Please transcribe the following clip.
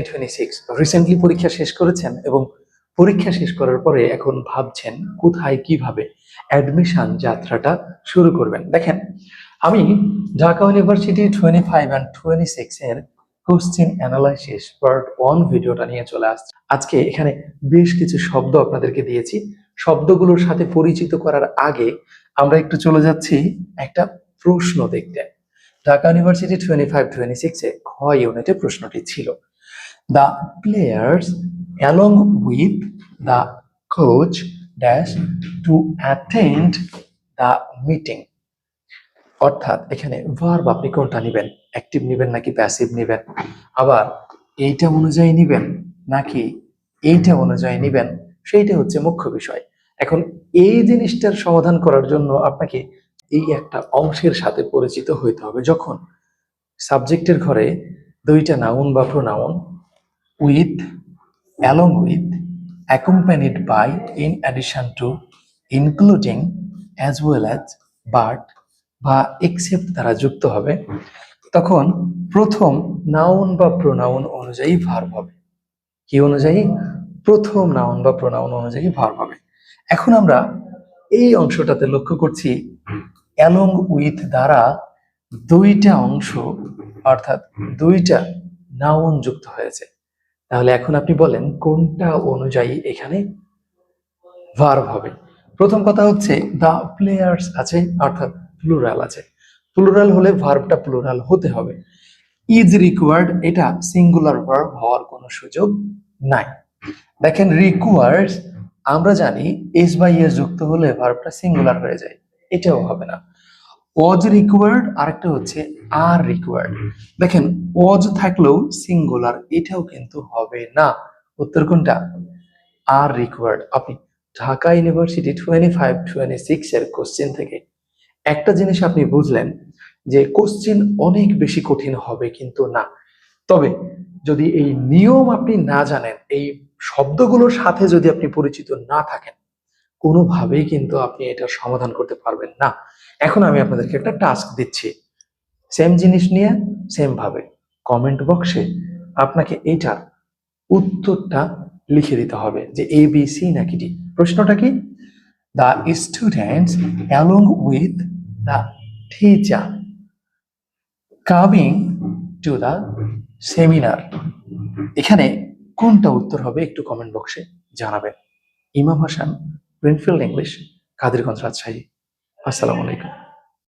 2026 recently পরীক্ষা শেষ করেছেন এবং পরীক্ষা শেষ করার পরে এখন ভাবছেন কোথায় কিভাবে অ্যাডমিশন যাত্রাটা শুরু করবেন। দেখেন, আমি ঢাকা ইউনিভার্সিটি 25 and 26 এর কোশ্চেন অ্যানালাইসিস পার্ট 1 ভিডিওটা নিয়ে চলে আসছে। আজকে এখানে বেশ কিছু শব্দ আপনাদেরকে দিয়েছি। শব্দগুলোর সাথে পরিচিত করার আগে আমরা একটু চলে যাচ্ছি একটা প্রশ্ন দেখতে। ঢাকা ইউনিভার্সিটি 25-26 এ খ ইউনিটে প্রশ্নটি ছিল, the players along with the coach dash to attend the meeting। অর্থাৎ এখানে ভার্ব আপনি কোনটা নেবেন, অ্যাক্টিভ নেবেন নাকি প্যাসিভ নেবেন, আবার এইটা অনুযায়ী নেবেন নাকি এইটা অনুযায়ী নেবেন, সেইটা হচ্ছে মুখ্য বিষয়। এখন এই জিনিসটার সমাধান করার জন্য আপনাকে এই একটা অংশের সাথে পরিচিত হইতে হবে। যখন সাবজেক্টের ঘরে দুইটা নাউন বা pronoun with, along with, accompanied by, in addition to, including, as well as, but বা except দ্বারা যুক্ত হবে, তখন প্রথম নাউন বা প্রোনাউন অনুযায়ী ভার্ব হবে। কি অনুযায়ী? প্রথম নাউন বা প্রোনাউন অনুযায়ী ভার্ব হবে। এখন আমরা এই অংশটাতে লক্ষ্য করছি along with দ্বারা দুইটা অংশ অর্থাৎ দুইটা নাউন যুক্ত হয়েছে। তাহলে এখন আপনি বলেন কোনটা অনুযায়ী এখানে ভার্ব হবে। প্রথম কথা হচ্ছে দা প্লেয়ার্স আছে অর্থাৎ প্লুরাল আছে। প্লুরাল হলে ভার্বটা প্লুরাল হতে হবে। ইজ রিকোয়ার্ড, এটা সিঙ্গুলার ভার্ব হওয়ার কোনো সুযোগ নাই। দেখেন রিকোয়ার্ডস আমরা জানি এস বাই এস যুক্ত হলে ভার্বটা সিঙ্গুলার হয়ে যায়, এটাও হবে না। ওয়াজ রিকোয়ার্ড আরেকটা হচ্ছে আর রিকোয়ার্ড। দেখেন ওয়াজ থাকলেও সিঙ্গুলার, এটাও কিন্তু হবে না। উত্তর কোনটা? আর রিকোয়ার্ড। আপনি ঢাকা ইউনিভার্সিটি 25-26 এর কোশ্চেন থেকে একটা জিনিস আপনি বুঝলেন যে কোশ্চেন অনেক বেশি কঠিন হবে কিন্তু না। তবে যদি এই নিয়ম আপনি না জানেন, এই শব্দগুলোর সাথে যদি আপনি পরিচিত না থাকেন, কোনোভাবেই কিন্তু আপনি এটার সমাধান করতে পারবেন না। এখন আমি আপনাদেরকে একটা টাস্ক দিচ্ছি, সেম জিনিস নিয়ে সেম ভাবে কমেন্ট বক্সে আপনাকে এইটার উত্তরটা লিখে দিতে হবে যে এ বি সি নাকি ডি। প্রশ্নটা কি? The students along with the teacher coming to the seminar. এখানে কোনটা উত্তর হবে একটু কমেন্ট বক্সে জানাবেন। ইমাম হাসান, গ্রিনফিল্ড ইংলিশ, কাদিরগঞ্জ, রাজশাহী। আসসালামু আলাইকুম।